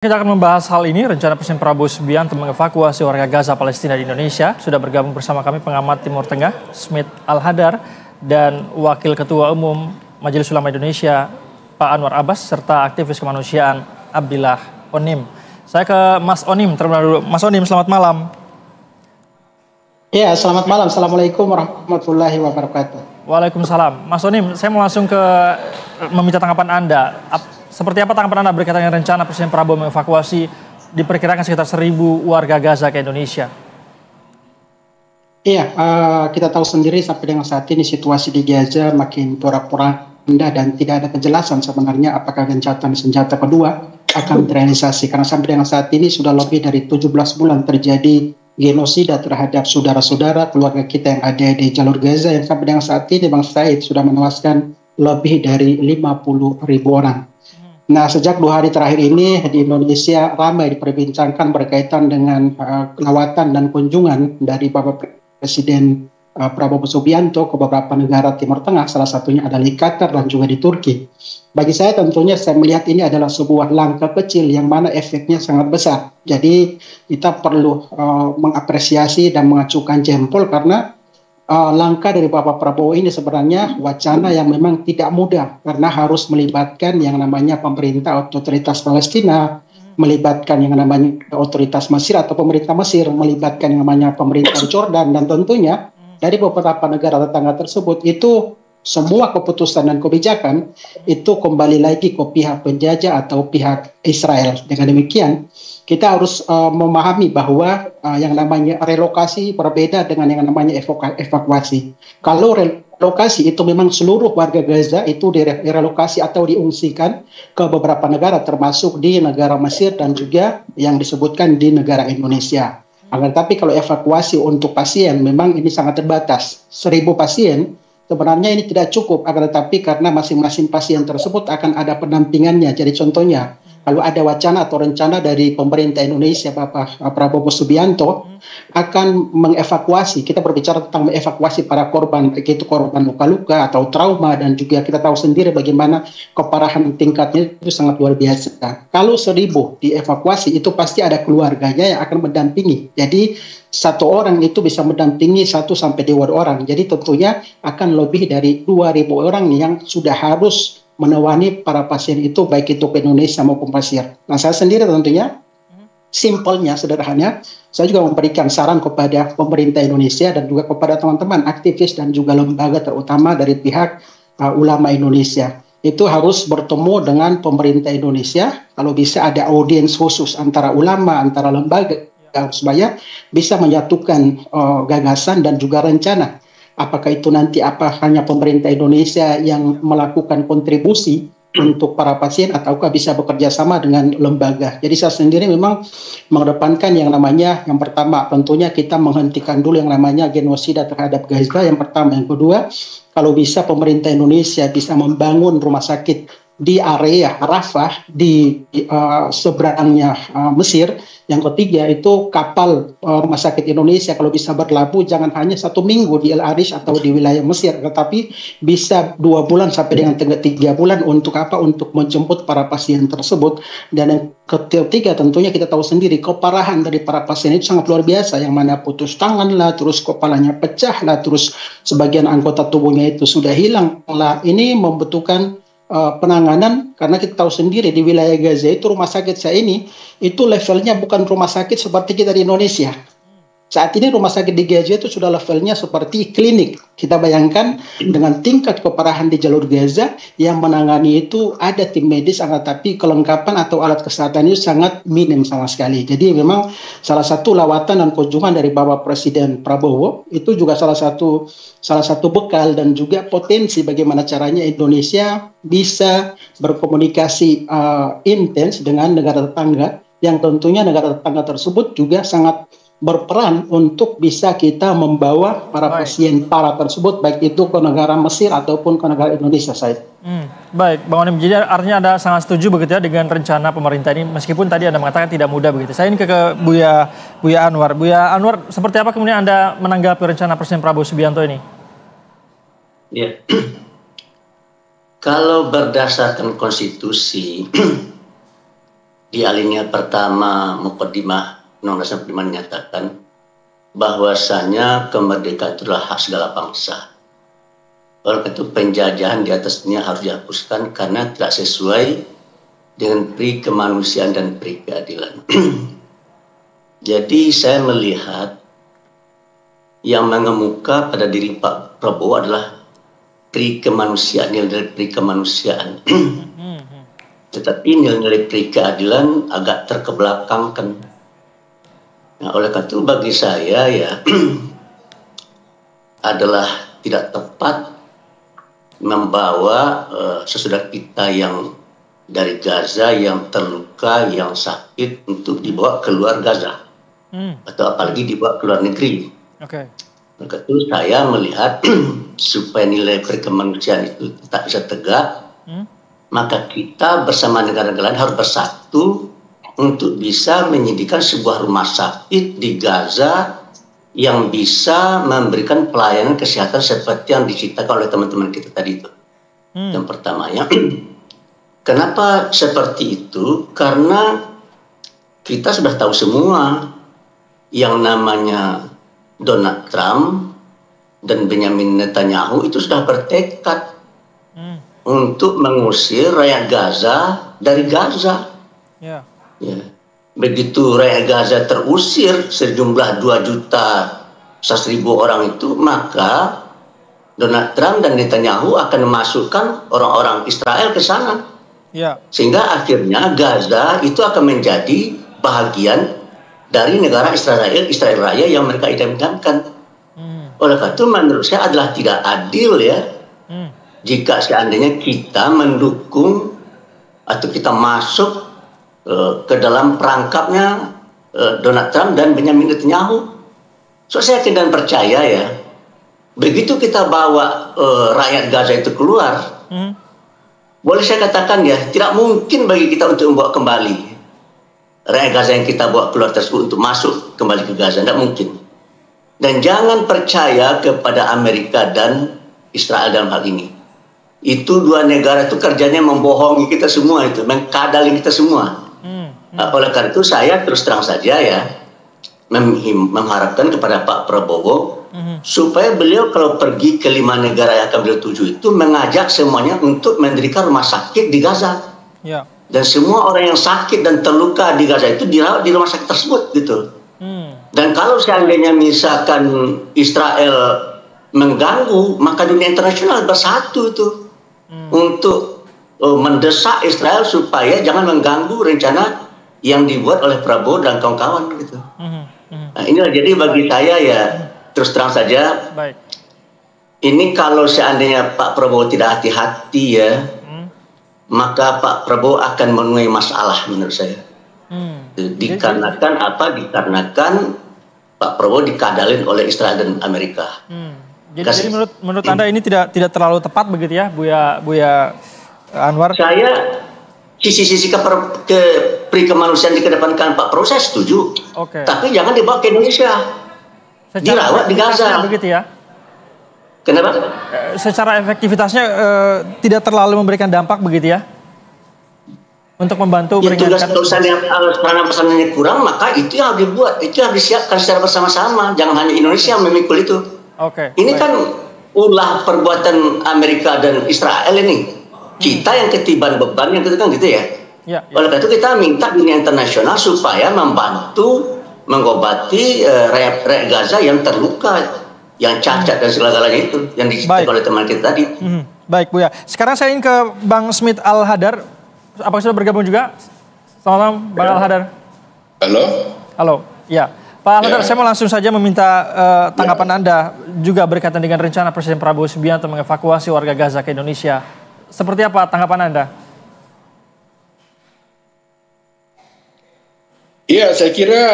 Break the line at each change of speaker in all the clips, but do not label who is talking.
Kita akan membahas hal ini, rencana Presiden Prabowo Subianto mengevakuasi warga Gaza Palestina di Indonesia. Sudah bergabung bersama kami pengamat Timur Tengah, Smith Al-Hadar, dan Wakil Ketua Umum Majelis Ulama Indonesia, Pak Anwar Abbas, serta aktivis kemanusiaan Abdillah Onim. Saya ke Mas Onim terlebih dulu. Mas Onim, selamat malam.
Ya, selamat malam. Assalamualaikum warahmatullahi wabarakatuh.
Waalaikumsalam. Mas Onim, saya mau langsung meminta tanggapan Anda. Seperti apa tanggapan Anda berkaitan dengan rencana Presiden Prabowo mengevakuasi diperkirakan sekitar 1.000 warga Gaza ke Indonesia?
Iya, kita tahu sendiri sampai dengan saat ini situasi di Gaza makin porak-poranda dan tidak ada kejelasan sebenarnya apakah gencatan senjata kedua akan terrealisasi. Karena sampai dengan saat ini sudah lebih dari 17 bulan terjadi genosida terhadap saudara-saudara keluarga kita yang ada di jalur Gaza, yang sampai dengan saat ini Bang Said sudah menewaskan lebih dari 50.000 orang. Nah, sejak 2 hari terakhir ini di Indonesia ramai diperbincangkan berkaitan dengan lawatan dan kunjungan dari Bapak Presiden Prabowo Subianto ke beberapa negara Timur Tengah, salah satunya adalah di Qatar dan juga di Turki. Bagi saya tentunya saya melihat ini adalah sebuah langkah kecil yang mana efeknya sangat besar. Jadi kita perlu mengapresiasi dan mengacukan jempol karena langkah dari Bapak Prabowo ini sebenarnya wacana yang memang tidak mudah karena harus melibatkan yang namanya pemerintah otoritas Palestina, melibatkan yang namanya otoritas Mesir atau pemerintah Mesir, melibatkan yang namanya pemerintah Jordan, dan tentunya dari beberapa negara tetangga tersebut itu semua keputusan dan kebijakan itu kembali lagi ke pihak penjajah atau pihak Israel. Dengan demikian kita harus memahami bahwa yang namanya relokasi berbeda dengan yang namanya evakuasi. Kalau relokasi itu memang seluruh warga Gaza itu direlokasi atau diungsikan ke beberapa negara termasuk di negara Mesir dan juga yang disebutkan di negara Indonesia. Akan tapi kalau evakuasi untuk pasien memang ini sangat terbatas. 1.000 pasien sebenarnya ini tidak cukup, akan tetapi karena masing-masing pasien tersebut akan ada pendampingannya. Jadi contohnya, kalau ada wacana atau rencana dari pemerintah Indonesia, Bapak Prabowo Subianto akan mengevakuasi, kita berbicara tentang mengevakuasi para korban, baik itu korban luka-luka atau trauma, dan juga kita tahu sendiri bagaimana keparahan tingkatnya itu sangat luar biasa. Kalau 1.000 dievakuasi, itu pasti ada keluarganya yang akan mendampingi. Jadi satu orang itu bisa mendampingi 1 sampai 2 orang. Jadi tentunya akan lebih dari 2.000 orang yang sudah harus menewani para pasien itu, baik itu ke Indonesia maupun Mesir. Nah, saya sendiri tentunya simpelnya, sederhananya, saya juga memberikan saran kepada pemerintah Indonesia dan juga kepada teman-teman aktivis dan juga lembaga terutama dari pihak ulama Indonesia. Itu harus bertemu dengan pemerintah Indonesia, kalau bisa ada audiens khusus antara ulama, antara lembaga, supaya bisa menyatukan gagasan dan juga rencana. Apakah itu nanti hanya pemerintah Indonesia yang melakukan kontribusi untuk para pasien ataukah bisa bekerja sama dengan lembaga. Jadi saya sendiri memang mengedepankan yang namanya, yang pertama tentunya kita menghentikan dulu yang namanya genosida terhadap Gaza, yang pertama. Yang kedua, kalau bisa pemerintah Indonesia bisa membangun rumah sakit di area Rafah di seberangnya Mesir. Yang ketiga itu kapal rumah sakit Indonesia kalau bisa berlabuh jangan hanya 1 minggu di El Arish atau di wilayah Mesir, tetapi bisa 2 bulan sampai dengan 3 bulan untuk untuk menjemput para pasien tersebut. Dan yang ketiga tentunya kita tahu sendiri keparahan dari para pasien itu sangat luar biasa, yang mana putus tangan lah, terus kepalanya pecah lah, terus sebagian anggota tubuhnya itu sudah hilang lah. Ini membutuhkan penanganan, karena kita tahu sendiri di wilayah Gaza itu rumah sakit saya ini itu levelnya bukan rumah sakit seperti kita di Indonesia. Saat ini rumah sakit di Gaza itu sudah levelnya seperti klinik. Kita bayangkan dengan tingkat keparahan di jalur Gaza yang menangani itu ada tim medis, tapi kelengkapan atau alat kesehatan itu sangat minim sama sekali. Jadi memang salah satu lawatan dan kunjungan dari Bapak Presiden Prabowo itu juga salah satu bekal dan juga potensi bagaimana caranya Indonesia bisa berkomunikasi intens dengan negara tetangga, yang tentunya negara tetangga tersebut juga sangat berperan untuk bisa kita membawa para pasien para tersebut baik itu ke negara Mesir ataupun ke negara Indonesia, Said.
Baik, Bang Onim, jadi artinya Anda sangat setuju begitu ya dengan rencana pemerintah ini, meskipun tadi Anda mengatakan tidak mudah begitu. Saya ini ke Buya Anwar. Buya Anwar, seperti apa kemudian Anda menanggapi rencana Presiden Prabowo Subianto ini?
Ya, kalau berdasarkan konstitusi di alinea pertama Muqaddimah Undang-Undang 45 menyatakan bahwasanya kemerdekaan itu adalah hak segala bangsa. Oleh itu penjajahan di atas dunia harus dihapuskan karena tidak sesuai dengan pri kemanusiaan dan pri keadilan. Jadi saya melihat yang mengemuka pada diri Pak Prabowo adalah pri kemanusiaan, nilai pri kemanusiaan. Tetapi nilai pri keadilan agak terkebelakangkan. Nah, oleh karena itu bagi saya ya adalah tidak tepat membawa sesaudara kita yang dari Gaza yang terluka, yang sakit untuk dibawa keluar Gaza atau apalagi dibawa keluar negeri. Oleh karena itu saya melihat supaya nilai kemanusiaan itu tetap bisa tegak, maka kita bersama negara-negara lain harus bersatu untuk bisa menyediakan sebuah rumah sakit di Gaza yang bisa memberikan pelayanan kesehatan seperti yang diciptakan oleh teman-teman kita tadi itu. Yang pertama ya, kenapa seperti itu? Karena kita sudah tahu semua yang namanya Donald Trump dan Benjamin Netanyahu itu sudah bertekad untuk mengusir rakyat Gaza dari Gaza. Ya. Begitu rakyat Gaza terusir sejumlah 2.100.000 orang itu, maka Donald Trump dan Netanyahu akan memasukkan orang-orang Israel ke sana. Sehingga akhirnya Gaza itu akan menjadi bahagian dari negara Israel Raya yang mereka idam-idamkan. Oleh karena itu menurut saya adalah tidak adil ya. Jika seandainya kita mendukung atau kita masuk ke dalam perangkapnya Donald Trump dan Benjamin Netanyahu. So saya yakin dan percaya ya, begitu kita bawa rakyat Gaza itu keluar, boleh saya katakan ya, tidak mungkin bagi kita untuk membawa kembali rakyat Gaza yang kita bawa keluar tersebut untuk masuk kembali ke Gaza, tidak mungkin. Dan jangan percaya kepada Amerika dan Israel dalam hal ini. Itu dua negara itu kerjanya membohongi kita semua, itu mengkadalin kita semua. Oleh karena itu saya terus terang saja ya mengharapkan kepada Pak Prabowo supaya beliau kalau pergi ke 5 negara yang akan beliau tuju itu mengajak semuanya untuk mendirikan rumah sakit di Gaza. Dan semua orang yang sakit dan terluka di Gaza itu dirawat di rumah sakit tersebut gitu. Dan kalau seandainya misalkan Israel mengganggu, maka dunia internasional bersatu itu untuk mendesak Israel supaya jangan mengganggu rencana yang dibuat oleh Prabowo dan kawan-kawan gitu. Nah, inilah jadi bagi saya ya terus terang saja. Ini kalau seandainya Pak Prabowo tidak hati-hati ya, maka Pak Prabowo akan menuai masalah menurut saya. Dikarenakan apa? Dikarenakan Pak Prabowo dikadalin oleh Israel dan Amerika.
Jadi menurut Anda ini tidak terlalu tepat begitu ya, Buya Anwar? Saya
sisi-sisi pri kemanusiaan dikedepankan Pak Prabowo saya setuju. Tapi jangan dibawa ke Indonesia. Dirawat di Gaza.
Begitu ya?
Kenapa?
Secara efektivitasnya tidak terlalu memberikan dampak begitu ya? Untuk membantu
meringankan. Tugas-tugasan yang pesanannya kurang, maka itu yang harus dibuat, itu harus disiapkan secara bersama-sama. Jangan hanya Indonesia yang memikul itu. Ini kan ulah perbuatan Amerika dan Israel ini. Kita yang ketiban beban yang kan gitu ya. Oleh karena itu kita minta dunia internasional supaya membantu mengobati rakyat Gaza yang terluka, yang cacat dan segala-galanya itu yang diceritakan oleh teman kita tadi.
Baik Buya. Sekarang saya ingin ke Bang Smith Al-Hadar. Apakah sudah bergabung juga? Selamat malam Bang Al-Hadar. Halo. Ya. Pak Al-Hadar, saya mau langsung saja meminta tanggapan Anda juga berkaitan dengan rencana Presiden Prabowo Subianto mengevakuasi warga Gaza ke Indonesia. Seperti apa tanggapan Anda?
Iya, saya kira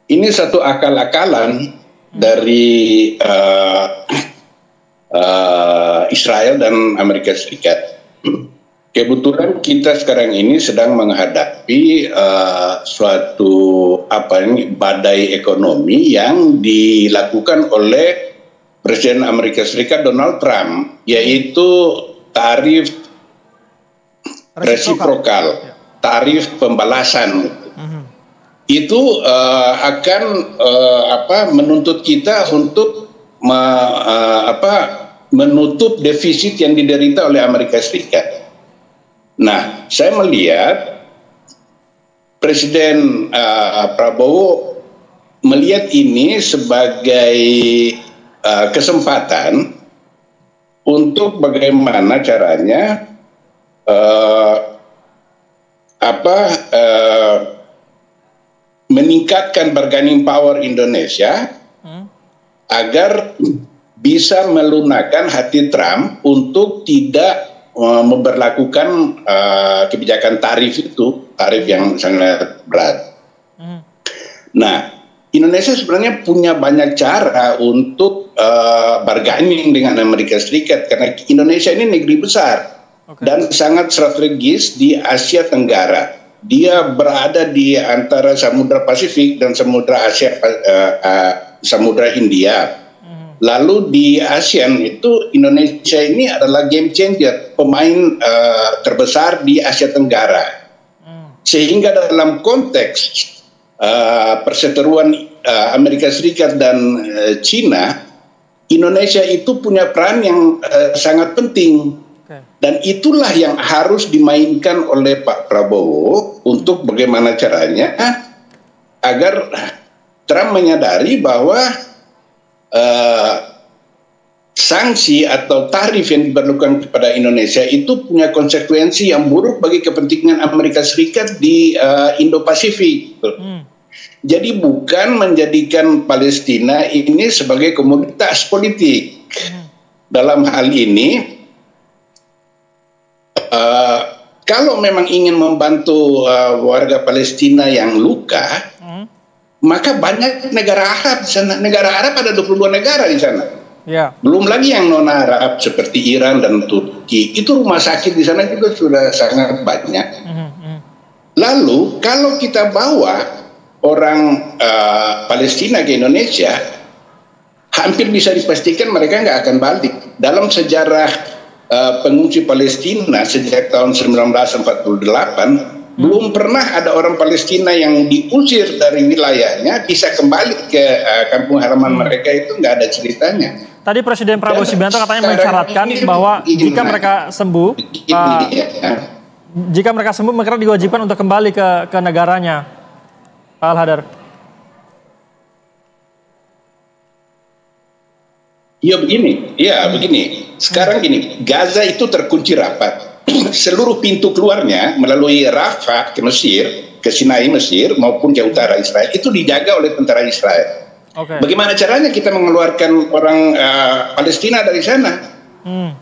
ini satu akal-akalan dari Israel dan Amerika Serikat. Kebetulan kita sekarang ini sedang menghadapi suatu badai ekonomi yang dilakukan oleh Presiden Amerika Serikat Donald Trump, yaitu tarif resiprokal. tarif pembalasan. Itu akan menuntut kita untuk menutup defisit yang diderita oleh Amerika Serikat. Nah, saya melihat Presiden Prabowo melihat ini sebagai kesempatan untuk bagaimana caranya meningkatkan bargaining power Indonesia agar bisa melunakkan hati Trump untuk tidak memberlakukan kebijakan tarif yang sangat berat. Nah, Indonesia sebenarnya punya banyak cara untuk bargaining dengan Amerika Serikat karena Indonesia ini negeri besar dan sangat strategis di Asia Tenggara. Dia berada di antara Samudra Pasifik dan Samudra Hindia. Lalu di ASEAN itu Indonesia ini adalah game changer, pemain terbesar di Asia Tenggara. Sehingga dalam konteks perseteruan Amerika Serikat dan China, Indonesia itu punya peran yang sangat penting. Dan itulah yang harus dimainkan oleh Pak Prabowo untuk bagaimana caranya agar Trump menyadari bahwa sanksi atau tarif yang diberlakukan kepada Indonesia itu punya konsekuensi yang buruk bagi kepentingan Amerika Serikat di Indo-Pasifik. Jadi bukan menjadikan Palestina ini sebagai komoditas politik. Dalam hal ini, kalau memang ingin membantu warga Palestina yang luka, maka banyak negara Arab di sana. Negara Arab ada 22 negara di sana. Belum lagi yang non-Arab seperti Iran dan Turki. Itu rumah sakit di sana juga sudah sangat banyak. Lalu kalau kita bawa orang Palestina ke Indonesia, hampir bisa dipastikan mereka nggak akan balik. Dalam sejarah pengungsi Palestina sejak tahun 1948, belum pernah ada orang Palestina yang diusir dari wilayahnya bisa kembali ke kampung halaman mereka, itu nggak ada ceritanya.
Tadi Presiden Prabowo Subianto katanya mensyaratkan bahwa jika mereka sembuh, mereka diwajibkan untuk kembali ke negaranya, Pak Al-Hadar.
Ya begini. Sekarang gini, Gaza itu terkunci rapat. Seluruh pintu keluarnya melalui Rafah ke Mesir, ke Sinai Mesir maupun ke utara Israel itu dijaga oleh tentara Israel. Bagaimana caranya kita mengeluarkan orang Palestina dari sana?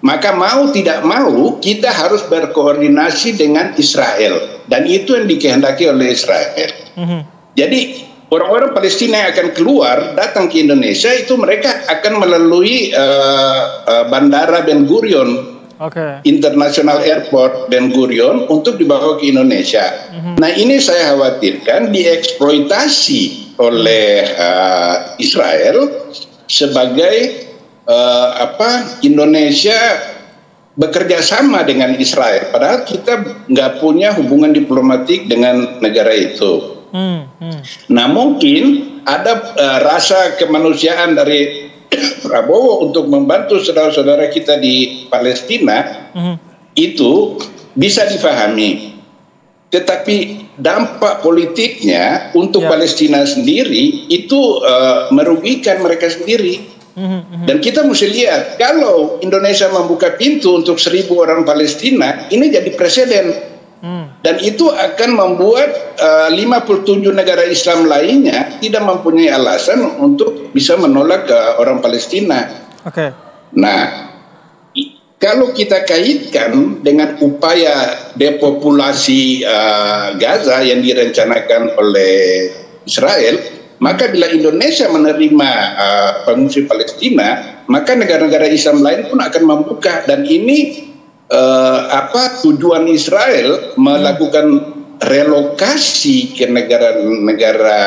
Maka mau tidak mau kita harus berkoordinasi dengan Israel, dan itu yang dikehendaki oleh Israel. Jadi orang-orang Palestina yang akan keluar datang ke Indonesia itu mereka akan melalui Bandara Ben Gurion, International Airport Ben Gurion, untuk dibawa ke Indonesia. Nah, ini saya khawatirkan dieksploitasi oleh Israel sebagai Indonesia bekerja sama dengan Israel, padahal kita nggak punya hubungan diplomatik dengan negara itu. Nah, mungkin ada rasa kemanusiaan dari Prabowo untuk membantu saudara-saudara kita di Palestina, itu bisa difahami. Tetapi dampak politiknya untuk Palestina sendiri itu merugikan mereka sendiri. Dan kita mesti lihat, kalau Indonesia membuka pintu untuk 1.000 orang Palestina, ini jadi presiden. Dan itu akan membuat 57 negara Islam lainnya tidak mempunyai alasan untuk bisa menolak orang Palestina. Nah, kalau kita kaitkan dengan upaya depopulasi Gaza yang direncanakan oleh Israel, maka bila Indonesia menerima pengungsi Palestina, maka negara-negara Islam lain pun akan membuka. Dan ini tujuan Israel melakukan relokasi ke negara-negara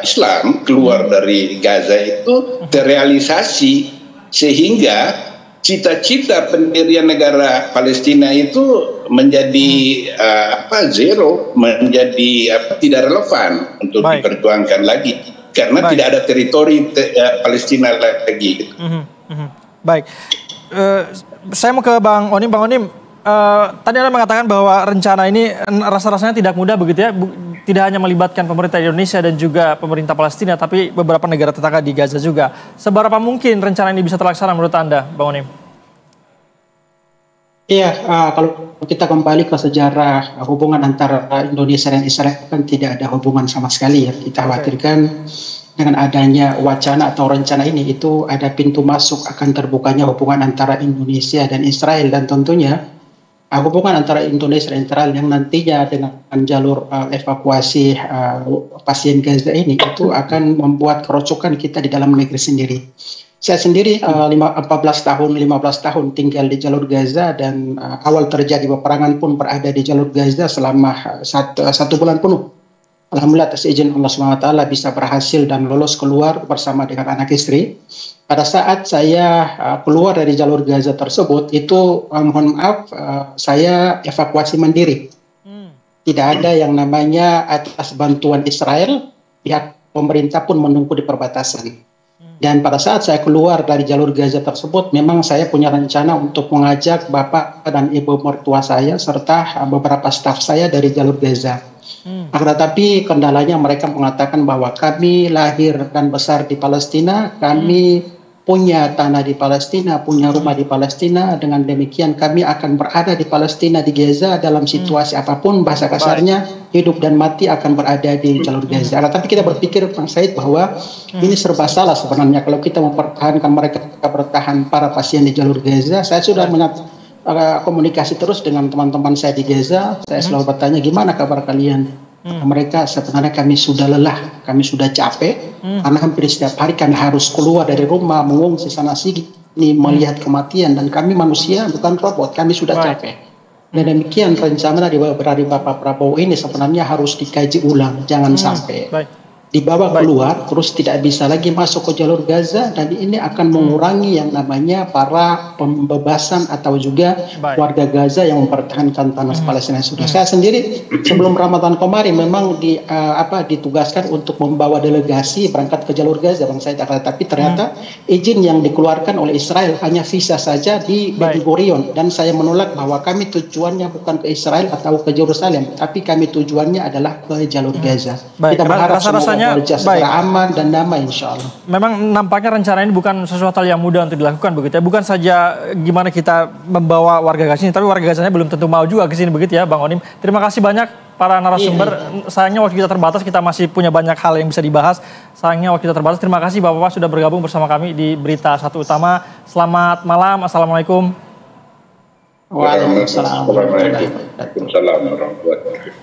Islam keluar dari Gaza itu terrealisasi, sehingga cita-cita pendirian negara Palestina itu menjadi zero, menjadi tidak relevan untuk diperjuangkan lagi karena tidak ada teritori Palestina lagi.
Baik, saya mau ke Bang Onim. Bang Onim, tadi Anda mengatakan bahwa rencana ini rasa-rasanya tidak mudah begitu ya, tidak hanya melibatkan pemerintah Indonesia dan juga pemerintah Palestina, tapi beberapa negara tetangga di Gaza juga. Seberapa mungkin rencana ini bisa terlaksana menurut Anda, Bang Onim?
Iya, kalau kita kembali ke sejarah hubungan antara Indonesia dan Israel kan tidak ada hubungan sama sekali ya. Kita khawatirkan dengan adanya wacana atau rencana ini itu ada pintu masuk akan terbukanya hubungan antara Indonesia dan Israel, dan tentunya hubungan antara Indonesia dan Israel yang nantinya dengan jalur evakuasi pasien Gaza ini itu akan membuat kerocokan kita di dalam negeri sendiri. Saya sendiri 15 tahun tinggal di jalur Gaza, dan awal terjadi peperangan pun berada di jalur Gaza selama satu bulan penuh. Alhamdulillah atas izin Allah SWT bisa berhasil dan lolos keluar bersama dengan anak istri. Pada saat saya keluar dari jalur Gaza tersebut, itu mohon maaf, saya evakuasi mandiri. Tidak ada yang namanya atas bantuan Israel, pihak pemerintah pun menunggu di perbatasan. Dan pada saat saya keluar dari jalur Gaza tersebut, memang saya punya rencana untuk mengajak bapak dan ibu mertua saya serta beberapa staf saya dari jalur Gaza. Akan tetapi kendalanya mereka mengatakan bahwa kami lahir dan besar di Palestina, kami punya tanah di Palestina, punya rumah di Palestina, dengan demikian kami akan berada di Palestina, di Gaza dalam situasi apapun, bahasa kasarnya hidup dan mati akan berada di jalur Gaza. Tapi kita berpikir Bang Said bahwa ini serba salah sebenarnya kalau kita mempertahankan mereka bertahan para pasien di jalur Gaza. Saya sudah komunikasi terus dengan teman-teman saya di Gaza. Saya selalu bertanya, gimana kabar kalian? Mereka sebenarnya kami sudah lelah, kami sudah capek, karena hampir setiap hari kami harus keluar dari rumah, mengungsi sana sini, melihat kematian, dan kami manusia bukan robot, kami sudah capek. Dan demikian rencana dari Bapak Prabowo ini sebenarnya harus dikaji ulang, jangan sampai dibawa keluar terus tidak bisa lagi masuk ke jalur Gaza, dan ini akan mengurangi yang namanya para pembebasan atau juga warga Gaza yang mempertahankan tanah Palestina sudah. Saya sendiri sebelum Ramadan kemarin memang ditugaskan untuk membawa delegasi berangkat ke jalur Gaza, Bang Said, tapi ternyata izin yang dikeluarkan oleh Israel hanya visa saja di Ben Gurion, dan saya menolak bahwa kami tujuannya bukan ke Israel atau ke Yerusalem, tapi kami tujuannya adalah ke jalur Gaza. Kita berharap semoga secara aman dan damai, insya Allah.
Memang nampaknya rencana ini bukan sesuatu yang mudah untuk dilakukan begitu ya. Bukan saja gimana kita membawa warga Gaza ini, tapi warga Gazanya belum tentu mau juga ke sini begitu ya, Bang Onim. Terima kasih banyak para narasumber. Sayangnya waktu kita terbatas, kita masih punya banyak hal yang bisa dibahas. Sayangnya waktu kita terbatas. Terima kasih Bapak-Bapak sudah bergabung bersama kami di Berita Satu Utama. Selamat malam. Assalamualaikum.
Waalaikumsalam warahmatullahi wabarakatuh.